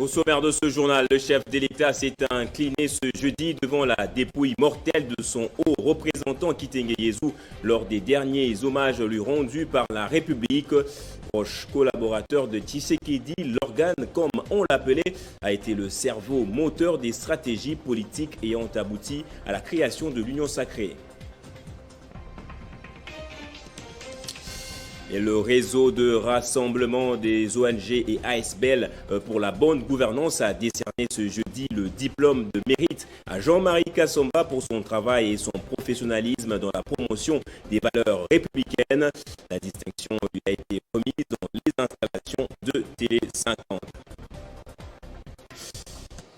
Au sommaire de ce journal, le chef de l'État s'est incliné ce jeudi devant la dépouille mortelle de son haut représentant Kitenge Yezu lors des derniers hommages lui rendus par la République. Proche collaborateur de Tshisekedi, l'organe, comme on l'appelait, a été le cerveau moteur des stratégies politiques ayant abouti à la création de l'Union sacrée. Et le réseau de rassemblement des ONG et ASBL pour la bonne gouvernance a décerné ce jeudi le diplôme de mérite à Jean-Marie Kassomba pour son travail et son professionnalisme dans la promotion des valeurs républicaines. La distinction lui a été remise dans les installations de Télé 50.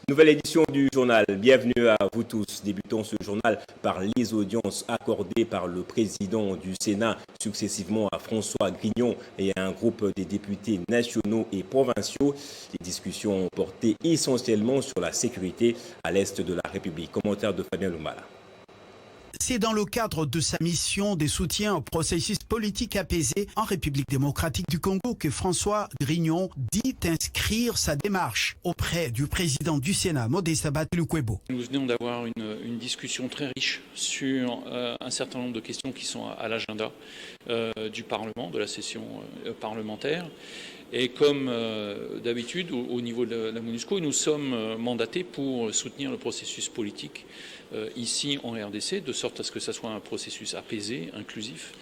Nouvelle édition du journal. Bienvenue à vous tous. Débutons ce journal par les audiences accordées par le président du Sénat successivement à François Grignon et à un groupe des députés nationaux et provinciaux. Les discussions ont porté essentiellement sur la sécurité à l'est de la République. Commentaire de Fabien Lumbala. C'est dans le cadre de sa mission de soutien au processus politique apaisé en République démocratique du Congo que François Grignon dit inscrire sa démarche auprès du président du Sénat, Modeste Batelukwebo. Nous venons d'avoir une discussion très riche sur un certain nombre de questions qui sont à l'agenda du Parlement, de la session parlementaire. Et comme d'habitude, au niveau de la MONUSCO, nous sommes mandatés pour soutenir le processus politique ici en RDC, de sorte à ce que ça soit un processus apaisé, inclusif.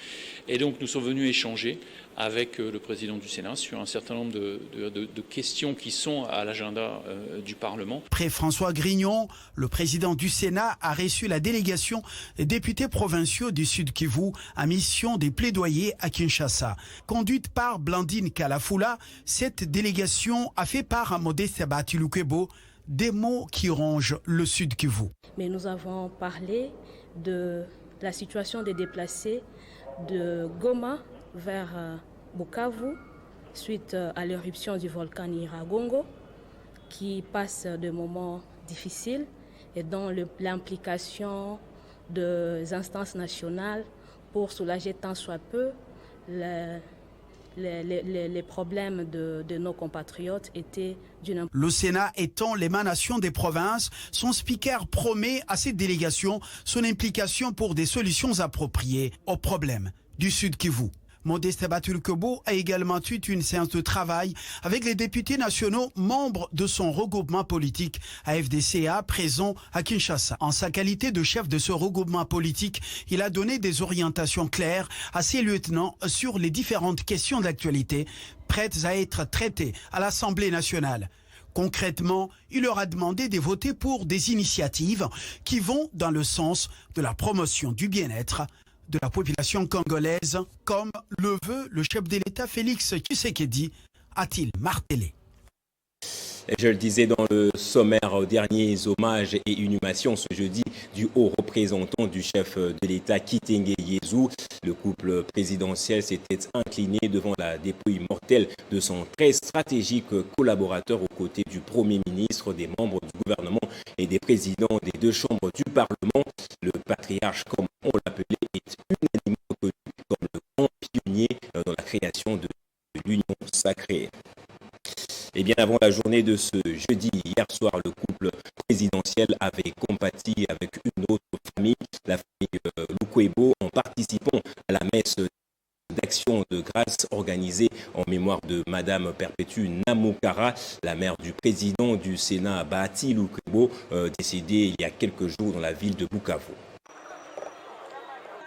Et donc nous sommes venus échanger avec le président du Sénat sur un certain nombre de questions qui sont à l'agenda du Parlement. Après François Grignon, le président du Sénat a reçu la délégation des députés provinciaux du Sud Kivu à mission des plaidoyers à Kinshasa. Conduite par Blandine Kalafula, cette délégation a fait part à Modeste Batelukwebo des mots qui rongent le Sud Kivu. Mais nous avons parlé de la situation des déplacés de Goma vers Bukavu suite à l'éruption du volcan Nyiragongo qui passe de moments difficiles et dont l'implication des instances nationales pour soulager tant soit peu les problèmes de nos compatriotes étaient d'une... Le Sénat étant l'émanation des provinces, son speaker promet à cette délégation son implication pour des solutions appropriées aux problèmes du Sud Kivu. Modeste Batelukwebo a également eu une séance de travail avec les députés nationaux membres de son regroupement politique AFDCA présent à Kinshasa. En sa qualité de chef de ce regroupement politique, il a donné des orientations claires à ses lieutenants sur les différentes questions d'actualité prêtes à être traitées à l'Assemblée nationale. Concrètement, il leur a demandé de voter pour des initiatives qui vont dans le sens de la promotion du bien-être de la population congolaise, comme le veut le chef de l'État Félix Tshisekedi, a-t-il martelé. Je le disais dans le sommaire aux derniers hommages et inhumations ce jeudi du haut représentant du chef de l'État Kitenge Yezu. Le couple présidentiel s'était incliné devant la dépouille mortelle de son très stratégique collaborateur aux côtés du Premier ministre, des membres du gouvernement et des présidents des deux chambres du Parlement. Le patriarche, comme on l'appelait, est unanimement connu comme le grand pionnier dans la création de l'Union sacrée. Et bien avant la journée de ce jeudi, hier soir, le couple présidentiel avait compati avec une autre famille, la famille Lukwebo, en participant à la messe d'action de grâce organisée en mémoire de Madame Perpétue Namukara, la mère du président du Sénat Bahati Lukwebo, décédée il y a quelques jours dans la ville de Bukavu.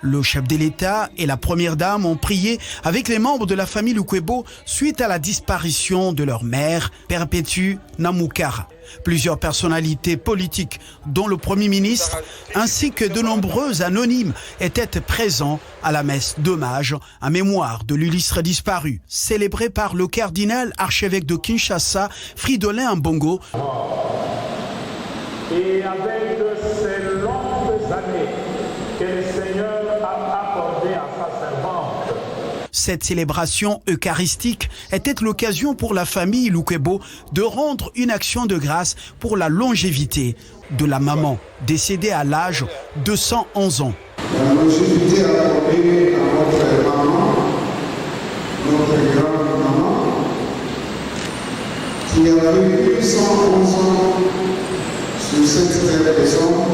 Le chef de l'État et la première dame ont prié avec les membres de la famille Lukwebo suite à la disparition de leur mère, Perpétue Namukara. Plusieurs personnalités politiques, dont le Premier ministre, ainsi que de nombreux anonymes, étaient présents à la messe d'hommage en mémoire de l'illustre disparu, célébrée par le cardinal archevêque de Kinshasa, Fridolin Ambongo. Et avec ces longues années que le Seigneur a accordé à sa servante. Cette célébration eucharistique était l'occasion pour la famille Lukwebo de rendre une action de grâce pour la longévité de la maman, décédée à l'âge de 111 ans. La longévité accordée à notre maman, notre grande maman, qui y a eu 111 ans sur cette terre présente.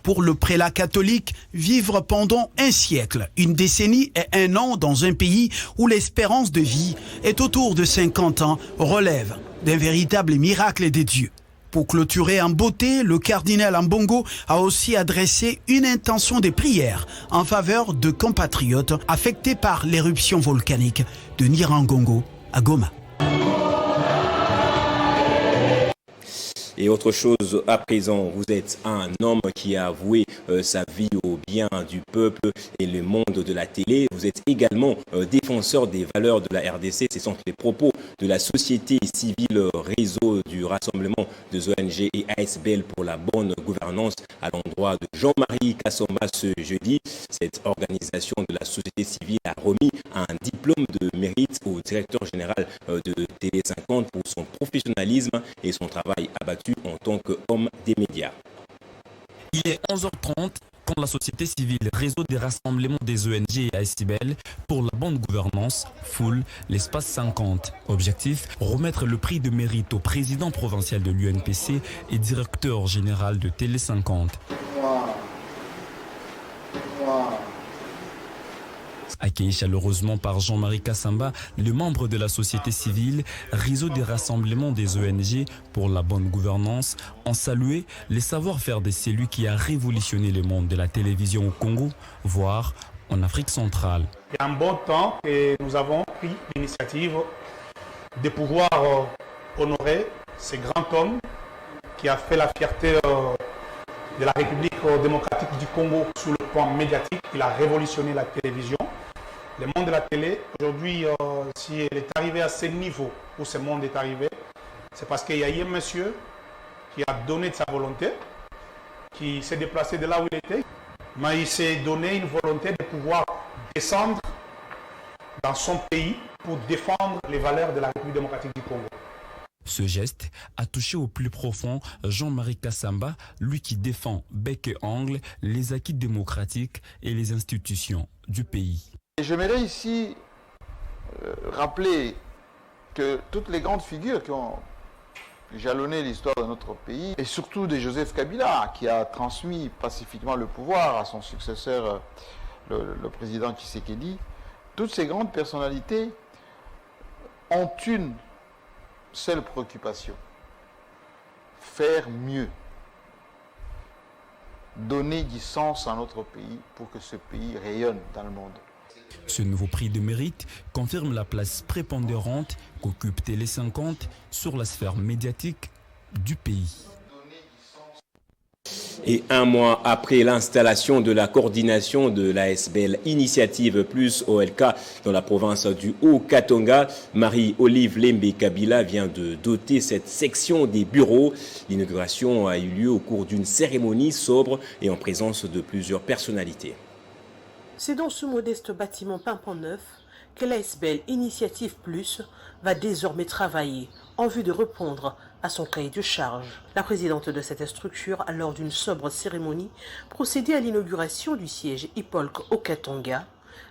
Pour le prélat catholique, vivre pendant un siècle, une décennie et un an dans un pays où l'espérance de vie est autour de 50 ans relève d'un véritable miracle des dieux. Pour clôturer en beauté, le cardinal Ambongo a aussi adressé une intention de prière en faveur de compatriotes affectés par l'éruption volcanique de Nyiragongo à Goma. Et autre chose, à présent, vous êtes un homme qui a voué sa vie au bien du peuple et le monde de la télé. Vous êtes également défenseur des valeurs de la RDC. Ce sont les propos de la société civile réseau du rassemblement des ONG et ASBL pour la bonne gouvernance à l'endroit de Jean-Marie Kassomba ce jeudi. Cette organisation de la société civile a remis un diplôme de mérite au directeur général de Télé 50 pour son professionnalisme et son travail abattu en tant qu'homme des médias. Il est 11h30 quand la société civile Réseau des rassemblements des ONG et ASBL pour la bonne gouvernance foule l'espace 50. Objectif, remettre le prix de mérite au président provincial de l'UNPC et directeur général de Télé 50. Accueilli chaleureusement par Jean-Marie Kassamba, le membre de la société civile, Réseau des rassemblements des ONG pour la bonne gouvernance, ont salué les savoir-faire de celui qui a révolutionné le monde de la télévision au Congo, voire en Afrique centrale. Il y a un bon temps que nous avons pris l'initiative de pouvoir honorer ce grand homme qui a fait la fierté de la République démocratique du Congo sous le plan médiatique. Il a révolutionné la télévision. Le monde de la télé, aujourd'hui, si elle est arrivée à ce niveau où ce monde est arrivé, c'est parce qu'il y a eu un monsieur qui a donné de sa volonté, qui s'est déplacé de là où il était, mais il s'est donné une volonté de pouvoir descendre dans son pays pour défendre les valeurs de la République démocratique du Congo. Ce geste a touché au plus profond Jean-Marie Kassamba, lui qui défend bec et ongle les acquis démocratiques et les institutions du pays. J'aimerais ici rappeler que toutes les grandes figures qui ont jalonné l'histoire de notre pays, et surtout de Joseph Kabila, qui a transmis pacifiquement le pouvoir à son successeur, le président Tshisekedi, toutes ces grandes personnalités ont une seule préoccupation: faire mieux, donner du sens à notre pays pour que ce pays rayonne dans le monde. Ce nouveau prix de mérite confirme la place prépondérante qu'occupe Télé 50 sur la sphère médiatique du pays. Et un mois après l'installation de la coordination de l'ASBL Initiative Plus OLK dans la province du Haut-Katanga, Marie-Olive Lembe Kabila vient de doter cette section des bureaux. L'inauguration a eu lieu au cours d'une cérémonie sobre et en présence de plusieurs personnalités. C'est dans ce modeste bâtiment pimpant neuf que l'ASBL Initiative Plus va désormais travailler en vue de répondre à son cahier de charge. La présidente de cette structure a, lors d'une sobre cérémonie, procédé à l'inauguration du siège Ipolk au Katanga.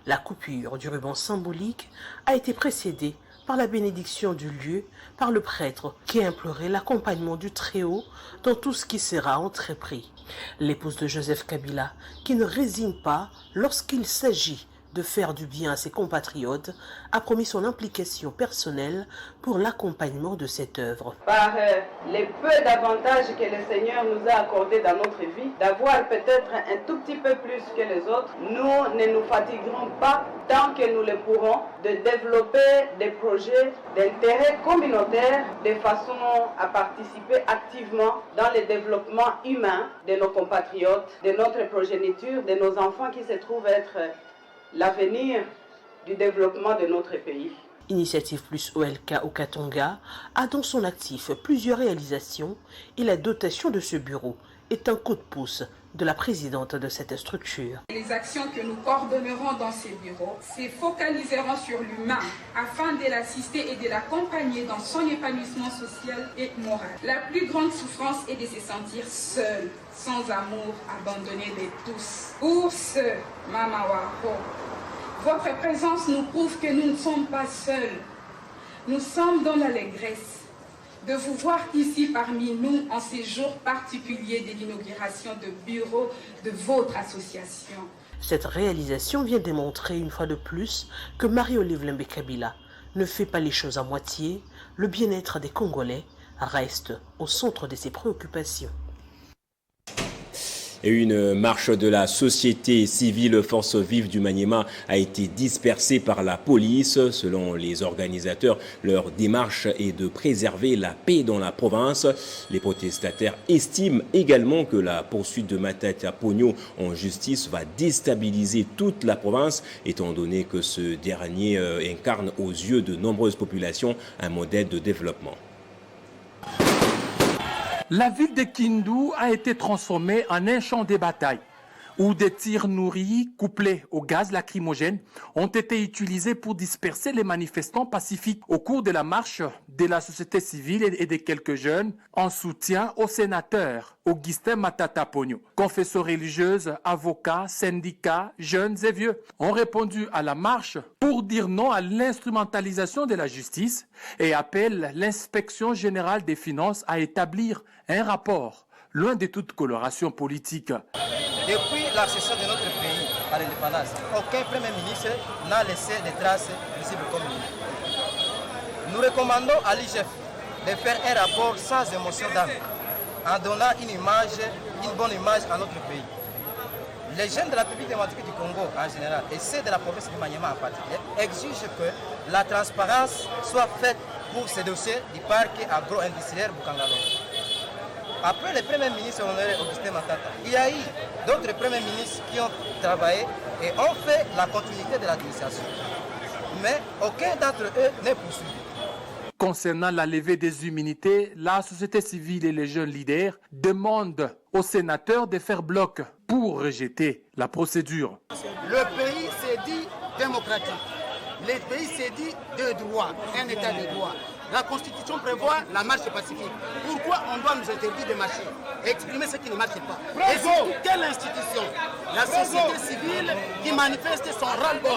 La coupure du ruban symbolique a été précédée par la bénédiction du lieu par le prêtre qui a imploré l'accompagnement du Très-Haut dans tout ce qui sera entrepris. L'épouse de Joseph Kabila, qui ne résigne pas lorsqu'il s'agit de faire du bien à ses compatriotes, a promis son implication personnelle pour l'accompagnement de cette œuvre. Par les peu d'avantages que le Seigneur nous a accordés dans notre vie, d'avoir peut-être un tout petit peu plus que les autres, nous ne nous fatiguerons pas tant que nous le pourrons de développer des projets d'intérêt communautaire de façon à participer activement dans le développement humain de nos compatriotes, de notre progéniture, de nos enfants qui se trouvent être l'avenir du développement de notre pays. Initiative Plus OLK au Katanga a dans son actif plusieurs réalisations et la dotation de ce bureau est un coup de pouce de la présidente de cette structure. Les actions que nous coordonnerons dans ces bureaux se focaliseront sur l'humain afin de l'assister et de l'accompagner dans son épanouissement social et moral. La plus grande souffrance est de se sentir seul, sans amour, abandonné de tous. Pour ce, Mama Wako, votre présence nous prouve que nous ne sommes pas seuls. Nous sommes dans l'allégresse. de vous voir ici parmi nous en ces jours particuliers de l'inauguration de bureau de votre association. Cette réalisation vient démontrer une fois de plus que Marie-Olive Lembe Kabila ne fait pas les choses à moitié. Le bien-être des Congolais reste au centre de ses préoccupations. Et une marche de la société civile Force Vive du Maniema a été dispersée par la police. Selon les organisateurs, leur démarche est de préserver la paix dans la province. Les protestataires estiment également que la poursuite de Matata Ponyo en justice va déstabiliser toute la province, étant donné que ce dernier incarne aux yeux de nombreuses populations un modèle de développement. La ville de Kindu a été transformée en un champ de bataille où des tirs nourris couplés au gaz lacrymogène ont été utilisés pour disperser les manifestants pacifiques au cours de la marche de la société civile et de quelques jeunes en soutien au sénateur Augustin Matata Ponyo. Confesseurs religieuses, avocats, syndicats, jeunes et vieux ont répondu à la marche pour dire non à l'instrumentalisation de la justice et appellent l'inspection générale des finances à établir un rapport loin de toute coloration politique. Depuis l'accession de notre pays à l'indépendance, aucun Premier ministre n'a laissé de traces visibles comme lui. Nous recommandons à l'IGF de faire un rapport sans émotion d'âme, en donnant une bonne image à notre pays. Les jeunes de la République démocratique du Congo en général et ceux de la province du Maniema en particulier exigent que la transparence soit faite pour ces dossiers du parc agro-industriel Bukangalo. Après le Premier ministre honoré Augustin Matata, il y a eu d'autres Premiers ministres qui ont travaillé et ont fait la continuité de l'administration. Mais aucun d'entre eux n'est poursuivi. Concernant la levée des immunités, la société civile et les jeunes leaders demandent aux sénateurs de faire bloc pour rejeter la procédure. Le pays s'est dit démocratique. Le pays s'est dit de droit, un état de droit. La Constitution prévoit la marche pacifique. Pourquoi on doit nous interdire de marcher et exprimer ce qui ne marche pas? Et surtout, quelle institution? La société civile qui manifeste son ras-le-bol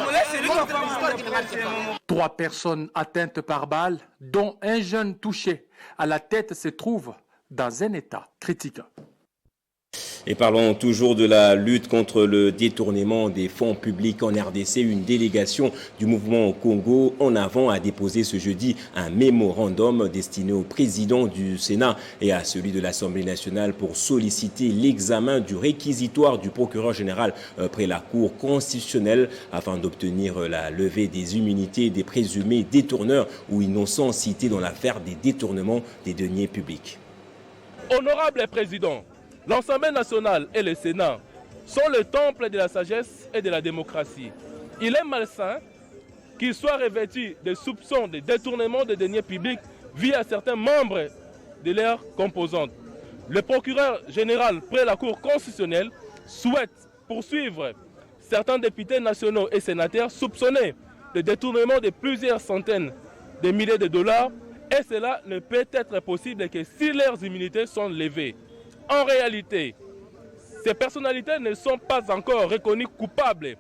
contre l'histoire qui ne marche pas. 3 personnes atteintes par balle, dont un jeune touché à la tête, se trouvent dans un état critique. Et parlons toujours de la lutte contre le détournement des fonds publics en RDC. Une délégation du mouvement Congo en avant a déposé ce jeudi un mémorandum destiné au président du Sénat et à celui de l'Assemblée nationale pour solliciter l'examen du réquisitoire du procureur général près la Cour constitutionnelle afin d'obtenir la levée des immunités des présumés détourneurs ou innocents cités dans l'affaire des détournements des deniers publics. Honorable Président, l'Assemblée nationale et le Sénat sont le temple de la sagesse et de la démocratie. Il est malsain qu'ils soient revêtus de soupçons de détournement de deniers publics via certains membres de leurs composantes. Le procureur général près la Cour constitutionnelle souhaite poursuivre certains députés nationaux et sénateurs soupçonnés de détournement de plusieurs centaines de milliers de dollars, et cela ne peut être possible que si leurs immunités sont levées. En réalité, ces personnalités ne sont pas encore reconnues coupables.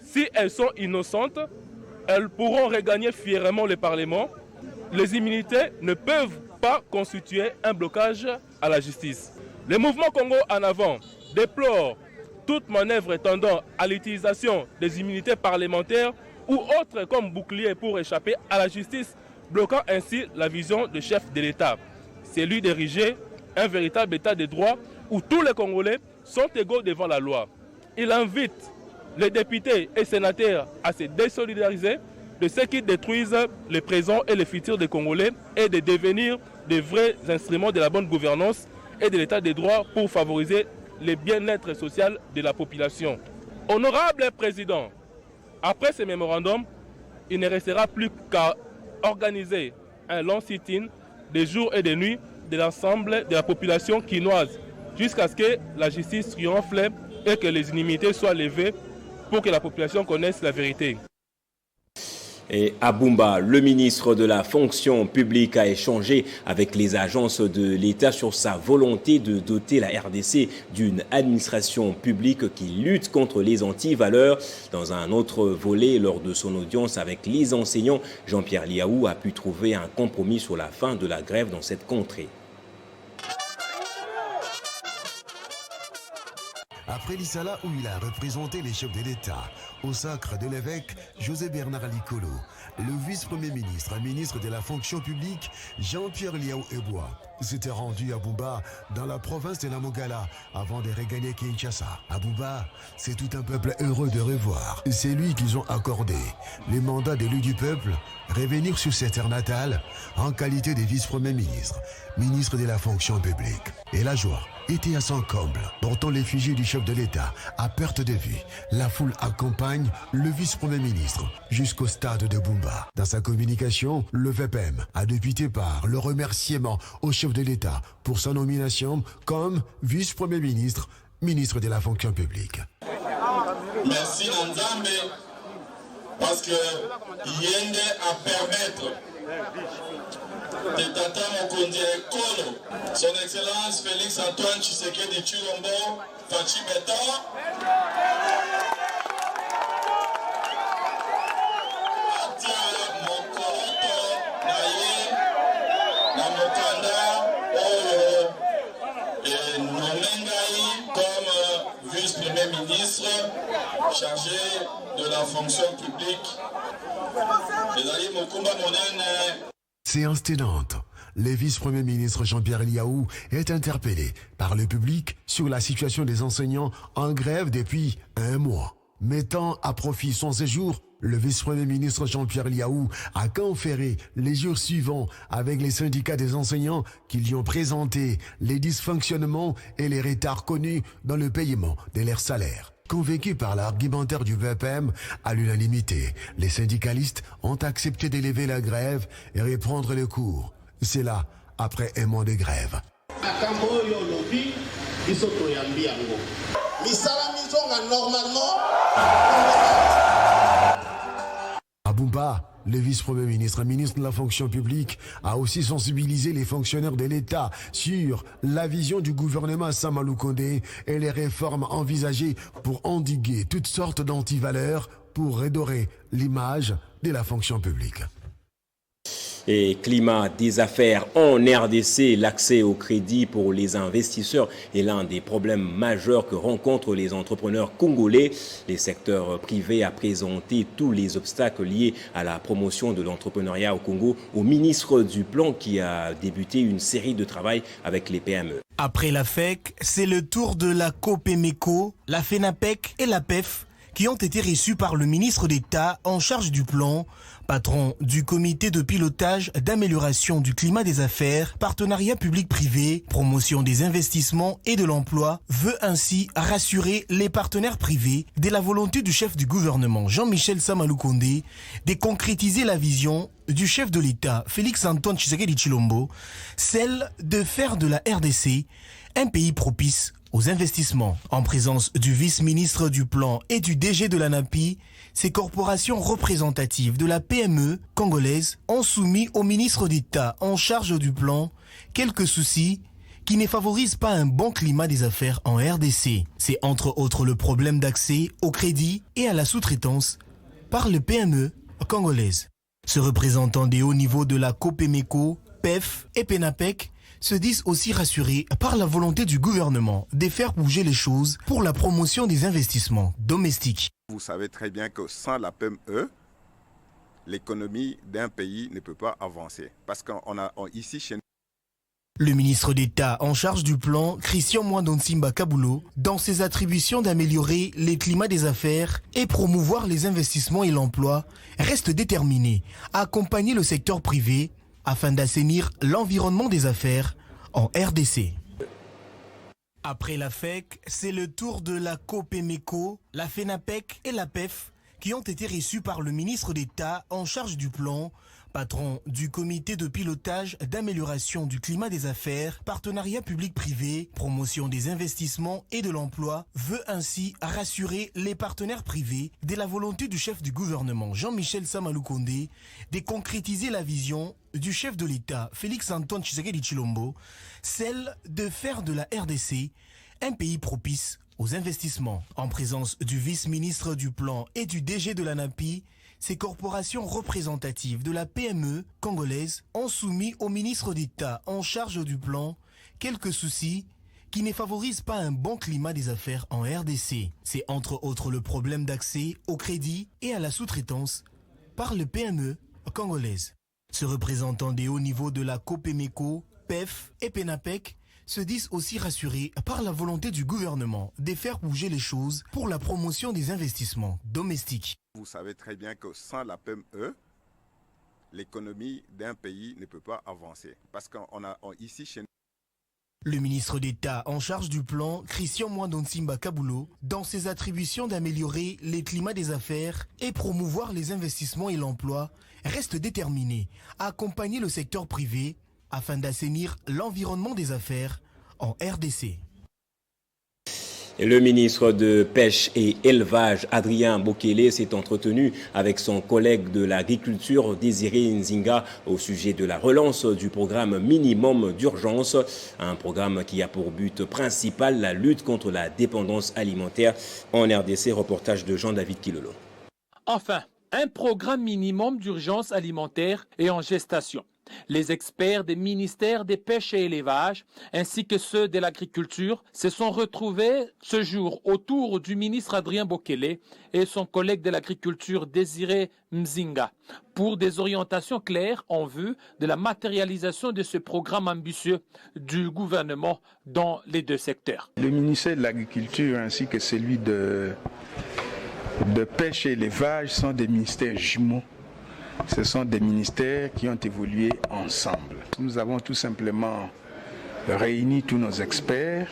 Si elles sont innocentes, elles pourront regagner fièrement le Parlement. Les immunités ne peuvent pas constituer un blocage à la justice. Le mouvement Congo en avant déplore toute manœuvre tendant à l'utilisation des immunités parlementaires ou autres comme bouclier pour échapper à la justice, bloquant ainsi la vision du chef de l'État. C'est lui d'ériger un véritable état de droit où tous les Congolais sont égaux devant la loi. Il invite les députés et sénateurs à se désolidariser de ceux qui détruisent le présent et le futur des Congolais et de devenir de vrais instruments de la bonne gouvernance et de l'état de droit pour favoriser le bien-être social de la population. Honorable Président, après ce mémorandum, il ne restera plus qu'à organiser un long sit-in de jour et de nuit de l'ensemble de la population quinoise jusqu'à ce que la justice triomphe et que les inimitiés soient levées pour que la population connaisse la vérité. Et à Bumba, le ministre de la fonction publique a échangé avec les agences de l'État sur sa volonté de doter la RDC d'une administration publique qui lutte contre les antivaleurs. Dans un autre volet, lors de son audience avec les enseignants, Jean-Pierre Liaou a pu trouver un compromis sur la fin de la grève dans cette contrée. Après l'Issala où il a représenté les chefs de l'État, au sacre de l'évêque José Bernard Likolo, le vice-premier ministre, ministre de la fonction publique Jean-Pierre Liaou Ebois s'était rendu à Bumba dans la province de la Mongala avant de regagner Kinshasa. À Bumba, c'est tout un peuple heureux de revoir. C'est lui qu'ils ont accordé le mandat d'élu du peuple, revenir sur ses terres natales en qualité de vice-premier ministre, ministre de la fonction publique. Et la joie était à son comble. Portant l'effigie du chef de l'État à perte de vue, la foule accompagne le vice-premier ministre jusqu'au stade de Bumba. Dans sa communication, le VPM a débuté par le remerciement au chef de l'État pour sa nomination comme vice-premier ministre, ministre de la fonction publique. Merci Nzambe parce que Yende a permettre de Tata Mokondi Ekolo, son Excellence Félix Antoine Tshisekedi Tshilombo, Fachi Beta, Atia Mokoroto, Naye, Namokanda, Oyo, et Nomengaï comme vice-premier ministre chargé de la fonction publique. Les Mokumba Monene. Séance tenante. Le vice-premier ministre Jean-Pierre Liaou est interpellé par le public sur la situation des enseignants en grève depuis un mois. Mettant à profit son séjour, le vice-premier ministre Jean-Pierre Liaou a conféré les jours suivants avec les syndicats des enseignants qui lui ont présenté les dysfonctionnements et les retards connus dans le paiement de leurs salaires. Convaincus par l'argumentaire du VPM à l'unanimité, les syndicalistes ont accepté d'élever la grève et reprendre le cours. C'est là, après un mois de grève. À Bumba, le vice-premier ministre, ministre de la fonction publique, a aussi sensibilisé les fonctionnaires de l'État sur la vision du gouvernement Samalou Kondé et les réformes envisagées pour endiguer toutes sortes d'antivaleurs pour redorer l'image de la fonction publique. Et climat des affaires en RDC, l'accès au crédit pour les investisseurs est l'un des problèmes majeurs que rencontrent les entrepreneurs congolais. Les secteurs privés a présenté tous les obstacles liés à la promotion de l'entrepreneuriat au Congo au ministre du Plan qui a débuté une série de travail avec les PME. Après la FEC, c'est le tour de la COPEMECO, la FENAPEC et la PEF qui ont été reçus par le ministre d'État en charge du plan, patron du comité de pilotage d'amélioration du climat des affaires, partenariat public-privé, promotion des investissements et de l'emploi, veut ainsi rassurer les partenaires privés de la volonté du chef du gouvernement Jean-Michel Samalou Kondé de concrétiser la vision du chef de l'État Félix Antoine Tshisekedi Tshilombo, celle de faire de la RDC un pays propice aux investissements. En présence du vice-ministre du Plan et du DG de l'ANAPI, ces corporations représentatives de la PME congolaise ont soumis au ministre d'État en charge du plan quelques soucis qui ne favorisent pas un bon climat des affaires en RDC. C'est entre autres le problème d'accès au crédit et à la sous-traitance par les PME congolaises. Ce représentant des hauts niveaux de la COPEMECO, PEF et PENAPEC se disent aussi rassurés par la volonté du gouvernement de faire bouger les choses pour la promotion des investissements domestiques. Vous savez très bien que sans la PME, l'économie d'un pays ne peut pas avancer. Parce qu'on a ici chez nous. Le ministre d'État en charge du plan, Christian Mwandonsimba Kabulo, dans ses attributions d'améliorer les climats des affaires et promouvoir les investissements et l'emploi, reste déterminé à accompagner le secteur privé afin d'assainir l'environnement des affaires en RDC. Après la FEC, c'est le tour de la COPEMECO, la FENAPEC et la PEF qui ont été reçus par le ministre d'État en charge du plan, patron du comité de pilotage d'amélioration du climat des affaires, partenariat public-privé, promotion des investissements et de l'emploi, veut ainsi rassurer les partenaires privés de la volonté du chef du gouvernement Jean-Michel Sama Lukonde de concrétiser la vision du chef de l'État Félix-Antoine Tshisekedi Tshilombo, celle de faire de la RDC un pays propice aux investissements. En présence du vice-ministre du Plan et du DG de l'ANAPI, ces corporations représentatives de la PME congolaise ont soumis au ministre d'État en charge du plan quelques soucis qui ne favorisent pas un bon climat des affaires en RDC. C'est entre autres le problème d'accès au crédit et à la sous-traitance par les PME congolaises. Ce représentant des hauts niveaux de la COPEMECO, PEF et PENAPEC se disent aussi rassurés par la volonté du gouvernement de faire bouger les choses pour la promotion des investissements domestiques. Vous savez très bien que sans la PME, l'économie d'un pays ne peut pas avancer. Parce qu'on a ici chez nous... Le ministre d'État en charge du plan, Christian Mwandonsimba Kabulo, dans ses attributions d'améliorer les climats des affaires et promouvoir les investissements et l'emploi, reste déterminé à accompagner le secteur privé afin d'assainir l'environnement des affaires en RDC. Le ministre de Pêche et Élevage, Adrien Bokele, s'est entretenu avec son collègue de l'agriculture, Désiré Nzinga, au sujet de la relance du programme minimum d'urgence, un programme qui a pour but principal la lutte contre la dépendance alimentaire en RDC. Reportage de Jean-David Kilolo. Enfin, un programme minimum d'urgence alimentaire est en gestation. Les experts des ministères des pêches et élevage, ainsi que ceux de l'agriculture, se sont retrouvés ce jour autour du ministre Adrien Bokele et son collègue de l'agriculture Désiré Nzinga pour des orientations claires en vue de la matérialisation de ce programme ambitieux du gouvernement dans les deux secteurs. Le ministère de l'Agriculture ainsi que celui de pêche et élevage sont des ministères jumeaux. Ce sont des ministères qui ont évolué ensemble. Nous avons tout simplement réuni tous nos experts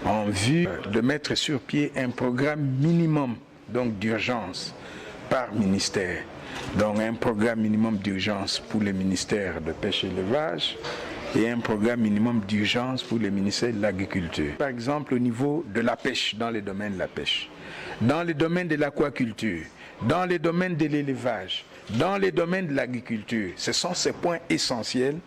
en vue de mettre sur pied un programme minimum d'urgence par ministère. Donc un programme minimum d'urgence pour le ministère de pêche et élevage et un programme minimum d'urgence pour le ministère de l'Agriculture. Par exemple au niveau de la pêche, dans les domaines de la pêche, dans les domaines de l'aquaculture, dans les domaines de l'élevage, dans les domaines de l'agriculture. Ce sont ces points essentiels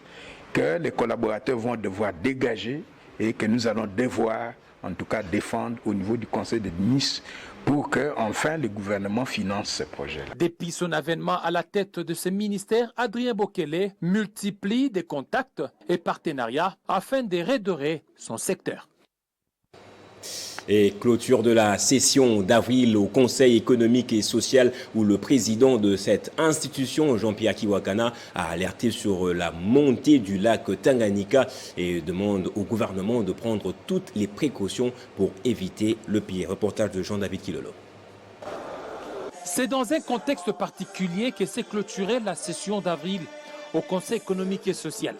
que les collaborateurs vont devoir dégager et que nous allons devoir, en tout cas, défendre au niveau du Conseil des ministres pour que, enfin, le gouvernement finance ces projets-là. Depuis son avènement à la tête de ce ministère, Adrien Bokele multiplie des contacts et partenariats afin de redorer son secteur. Et clôture de la session d'avril au Conseil économique et social où le président de cette institution, Jean-Pierre Kiwakana, a alerté sur la montée du lac Tanganyika et demande au gouvernement de prendre toutes les précautions pour éviter le pire. Reportage de Jean-David Kilolo. C'est dans un contexte particulier que s'est clôturée la session d'avril au Conseil économique et social.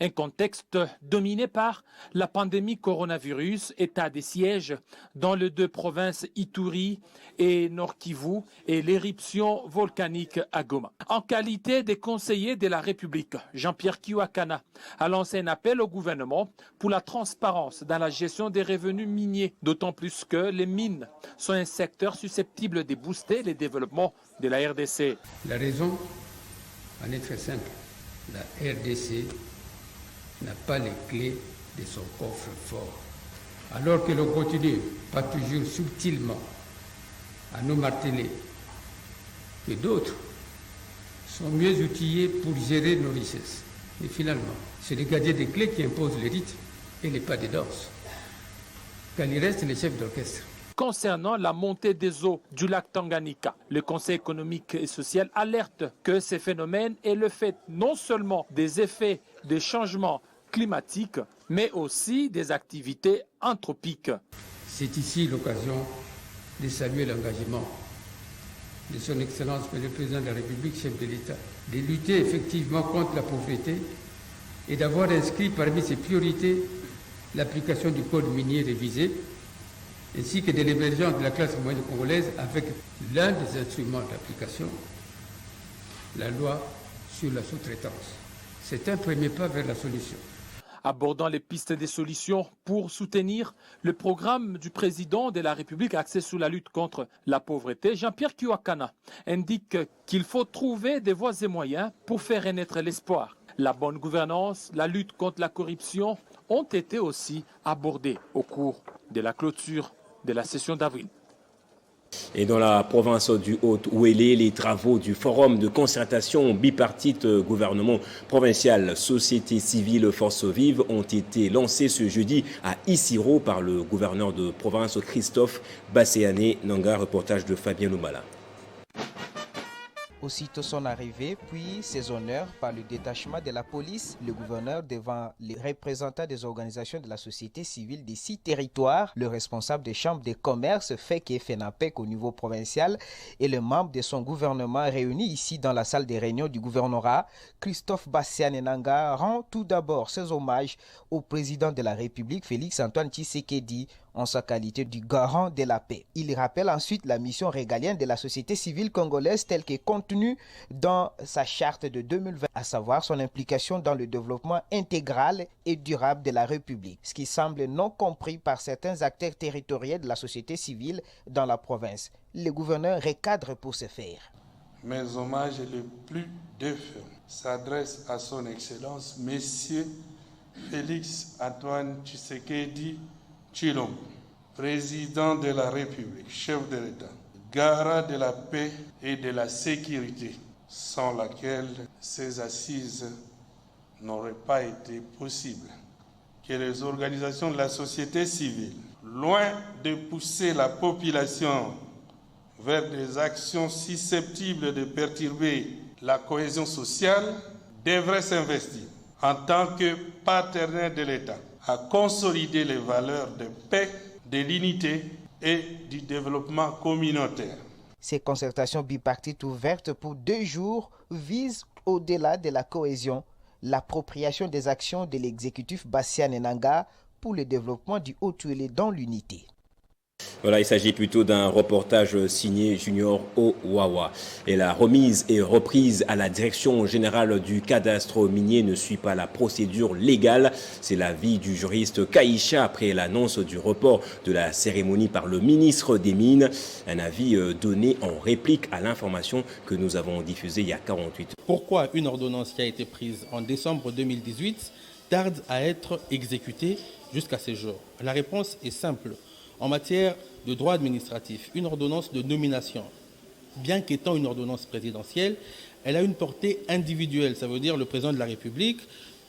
Un contexte dominé par la pandémie coronavirus, état de siège dans les deux provinces Ituri et Nord Kivu et l'éruption volcanique à Goma. En qualité de conseiller de la République, Jean-Pierre Kiwakana a lancé un appel au gouvernement pour la transparence dans la gestion des revenus miniers, d'autant plus que les mines sont un secteur susceptible de booster le développement de la RDC. La raison en est très simple. La RDC n'a pas les clés de son coffre-fort. Alors que l'on continue, pas toujours subtilement, à nous marteler que d'autres sont mieux outillés pour gérer nos richesses. Et finalement, c'est les gardiens des clés qui imposent les rites et les pas de danse. Quand il reste les chefs d'orchestre. Concernant la montée des eaux du lac Tanganyika, le Conseil économique et social alerte que ces phénomènes est le fait non seulement des effets des changements climatiques, mais aussi des activités anthropiques. C'est ici l'occasion de saluer l'engagement de son Excellence le Président de la République, chef de l'État, de lutter effectivement contre la pauvreté et d'avoir inscrit parmi ses priorités l'application du code minier révisé, ainsi que de l'émergence de la classe moyenne congolaise avec l'un des instruments d'application, la loi sur la sous-traitance. C'est un premier pas vers la solution. Abordant les pistes des solutions pour soutenir le programme du président de la République axé sur la lutte contre la pauvreté, Jean-Pierre Kiwakana indique qu'il faut trouver des voies et moyens pour faire renaître l'espoir. La bonne gouvernance, la lutte contre la corruption ont été aussi abordées au cours de la clôture de la session d'avril. Et dans la province du Haut-Ouélé, les travaux du forum de concertation bipartite gouvernement provincial, société civile, forces vives ont été lancés ce jeudi à Isiro par le gouverneur de province Christophe Basséané Nanga, reportage de Fabien Loumala. Aussitôt son arrivée, puis ses honneurs par le détachement de la police, le gouverneur devant les représentants des organisations de la société civile des 6 territoires, le responsable des chambres de commerce FEC et FENAPEC au niveau provincial et le membre de son gouvernement réunis ici dans la salle des réunions du gouvernorat, Christophe Basséané Nanga rend tout d'abord ses hommages au président de la République, Félix-Antoine Tshisekedi, en sa qualité du garant de la paix. Il rappelle ensuite la mission régalienne de la société civile congolaise telle qu'est contenue dans sa charte de 2020, à savoir son implication dans le développement intégral et durable de la République, ce qui semble non compris par certains acteurs territoriaux de la société civile dans la province. Le gouverneur recadre pour ce faire. Mes hommages les plus défunts s'adressent à son Excellence, Messieurs Félix-Antoine Tshisekedi Tshilombo, président de la République, chef de l'État, garant de la paix et de la sécurité, sans laquelle ces assises n'auraient pas été possibles. Que les organisations de la société civile, loin de pousser la population vers des actions susceptibles de perturber la cohésion sociale, devraient s'investir en tant que partenaires de l'État à consolider les valeurs de paix, de l'unité et du développement communautaire. Ces concertations bipartites ouvertes pour 2 jours visent, au-delà de la cohésion, l'appropriation des actions de l'exécutif Basséané Nanga pour le développement du Haut-Ouélé dans l'unité. Voilà, il s'agit plutôt d'un reportage signé Junior Owawa. Et la remise et reprise à la direction générale du cadastre minier ne suit pas la procédure légale. C'est l'avis du juriste Kaïcha après l'annonce du report de la cérémonie par le ministre des Mines. Un avis donné en réplique à l'information que nous avons diffusée il y a 48 heures. Pourquoi une ordonnance qui a été prise en décembre 2018 tarde à être exécutée jusqu'à ce jour? La réponse est simple. En matière de droit administratif, une ordonnance de nomination, bien qu'étant une ordonnance présidentielle, elle a une portée individuelle. Ça veut dire que le président de la République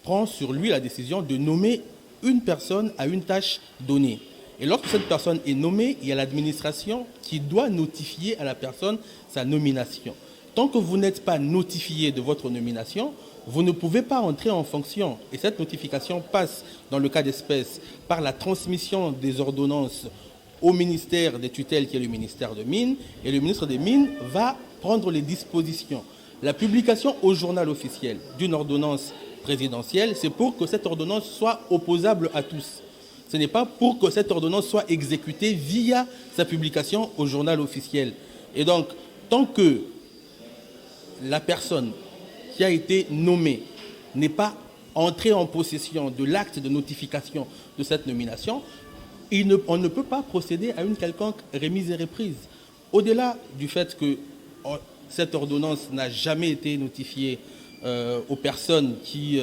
prend sur lui la décision de nommer une personne à une tâche donnée. Et lorsque cette personne est nommée, il y a l'administration qui doit notifier à la personne sa nomination. Tant que vous n'êtes pas notifié de votre nomination, vous ne pouvez pas entrer en fonction. Et cette notification passe, dans le cas d'espèce, par la transmission des ordonnances au ministère des tutelles, qui est le ministère des Mines, et le ministre des Mines va prendre les dispositions. La publication au journal officiel d'une ordonnance présidentielle, c'est pour que cette ordonnance soit opposable à tous. Ce n'est pas pour que cette ordonnance soit exécutée via sa publication au journal officiel. Et donc, tant que la personne qui a été nommée n'est pas entrée en possession de l'acte de notification de cette nomination, on ne peut pas procéder à une quelconque remise et reprise. Au-delà du fait que cette ordonnance n'a jamais été notifiée aux personnes qui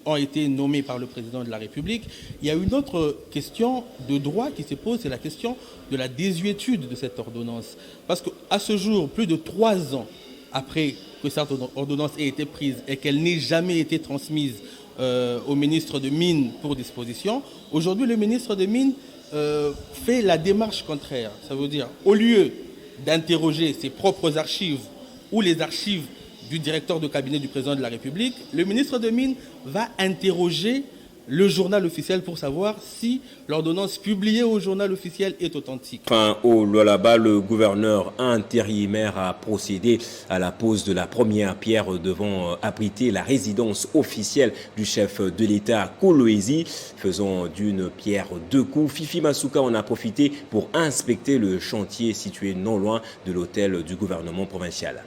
ont été nommées par le président de la République, il y a une autre question de droit qui se pose, c'est la question de la désuétude de cette ordonnance. Parce qu'à ce jour, plus de 3 ans après que cette ordonnance ait été prise et qu'elle n'ait jamais été transmise au ministre de Mines pour disposition, aujourd'hui le ministre de Mines fait la démarche contraire. Ça veut dire, au lieu d'interroger ses propres archives ou les archives du directeur de cabinet du président de la République, le ministre de Mines va interroger le journal officiel pour savoir si l'ordonnance publiée au journal officiel est authentique. Enfin, au Lualaba, le gouverneur intérimaire a procédé à la pose de la première pierre devant abriter la résidence officielle du chef de l'État Kolwezi, faisant d'une pierre 2 coups. Fifi Masuka en a profité pour inspecter le chantier situé non loin de l'hôtel du gouvernement provincial.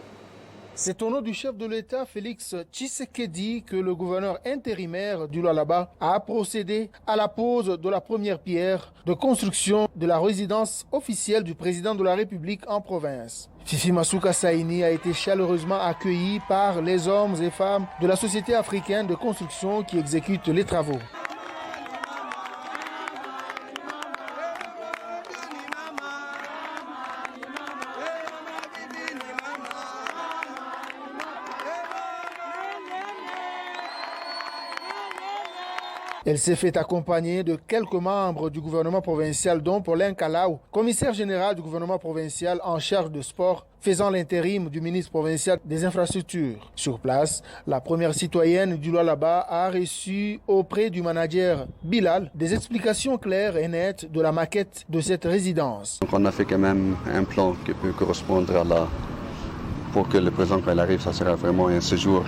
C'est au nom du chef de l'État, Félix Tshisekedi, que le gouverneur intérimaire du Lualaba a procédé à la pose de la première pierre de construction de la résidence officielle du président de la République en province. Fifi Masuka Saini a été chaleureusement accueilli par les hommes et femmes de la Société africaine de construction qui exécutent les travaux. Elle s'est fait accompagner de quelques membres du gouvernement provincial, dont Paulin Kalau, commissaire général du gouvernement provincial en charge de sport, faisant l'intérim du ministre provincial des infrastructures. Sur place, la première citoyenne du Lualaba a reçu auprès du manager Bilal des explications claires et nettes de la maquette de cette résidence. Donc on a fait quand même un plan qui peut correspondre à pour que le président, quand il arrive, ça sera vraiment un séjour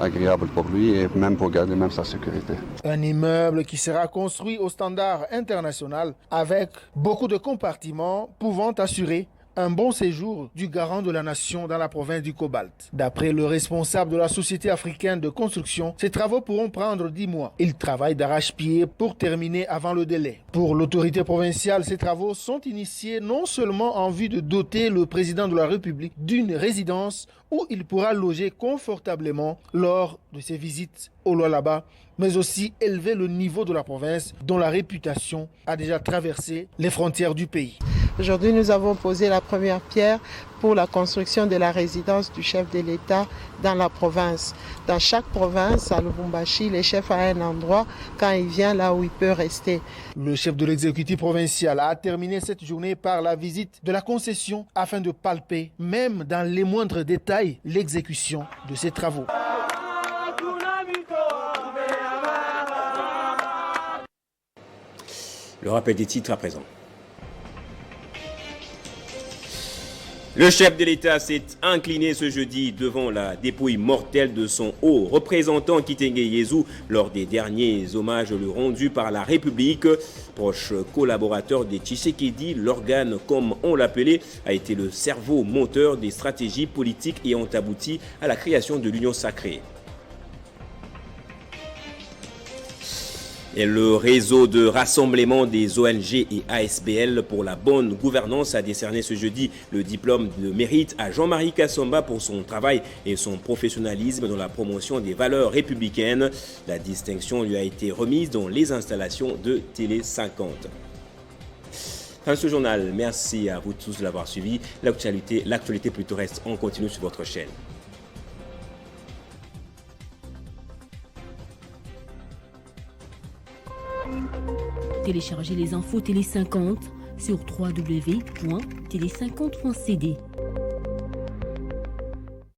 agréable pour lui et même pour garder même sa sécurité. Un immeuble qui sera construit au standard international avec beaucoup de compartiments pouvant assurer un bon séjour du garant de la nation dans la province du Cobalt. D'après le responsable de la Société africaine de construction, ces travaux pourront prendre 10 mois. Il travaille d'arrache-pied pour terminer avant le délai. Pour l'autorité provinciale, ces travaux sont initiés non seulement en vue de doter le président de la République d'une résidence où il pourra loger confortablement lors de ses visites au Lualaba, mais aussi élever le niveau de la province dont la réputation a déjà traversé les frontières du pays. Aujourd'hui, nous avons posé la première pierre pour la construction de la résidence du chef de l'État dans la province. Dans chaque province, à Lubumbashi, le chef a un endroit quand il vient là où il peut rester. Le chef de l'exécutif provincial a terminé cette journée par la visite de la concession afin de palper, même dans les moindres détails, l'exécution de ces travaux. Le rappel des titres à présent. Le chef de l'État s'est incliné ce jeudi devant la dépouille mortelle de son haut représentant Kitenge Yezu lors des derniers hommages le rendus par la République. Proche collaborateur de Tshisekedi, l'organe, comme on l'appelait, a été le cerveau moteur des stratégies politiques ayant abouti à la création de l'Union sacrée. Et le réseau de rassemblement des ONG et ASBL pour la bonne gouvernance a décerné ce jeudi le diplôme de mérite à Jean-Marie Kassomba pour son travail et son professionnalisme dans la promotion des valeurs républicaines. La distinction lui a été remise dans les installations de Télé 50. Fin de ce journal, merci à vous tous de l'avoir suivi. L'actualité plutôt reste en continu sur votre chaîne. Téléchargez les infos Télé 50 sur www.tele50.cd.